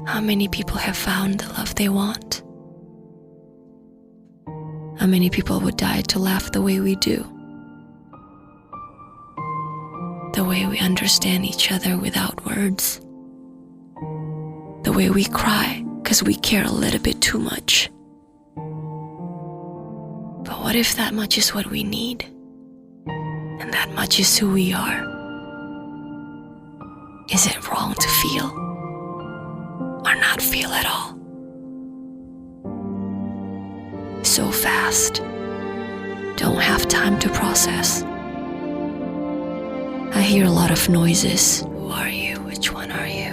How many people have found the love they want? How many people would die to laugh the way we do? The way we understand each other without words. The way we cry because we care a little bit too much. But what if that much is what we need? And that much is who we are? Is it wrong to feel? Or not feel at all? So fast. Don't have time to process. I hear a lot of noises. Who are you? Which one are you?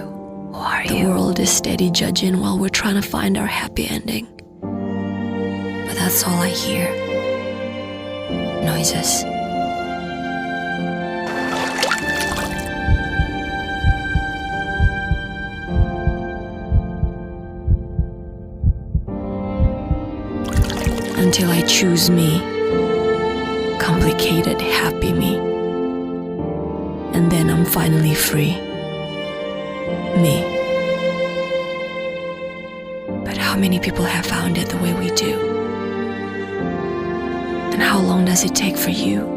Who are you? The world is steady judging while we're trying to find our happy ending. But that's all I hear. Noises. Until I choose me, complicated, happy me. And then I'm finally free. Me. But how many people have found it the way we do? And how long does it take for you?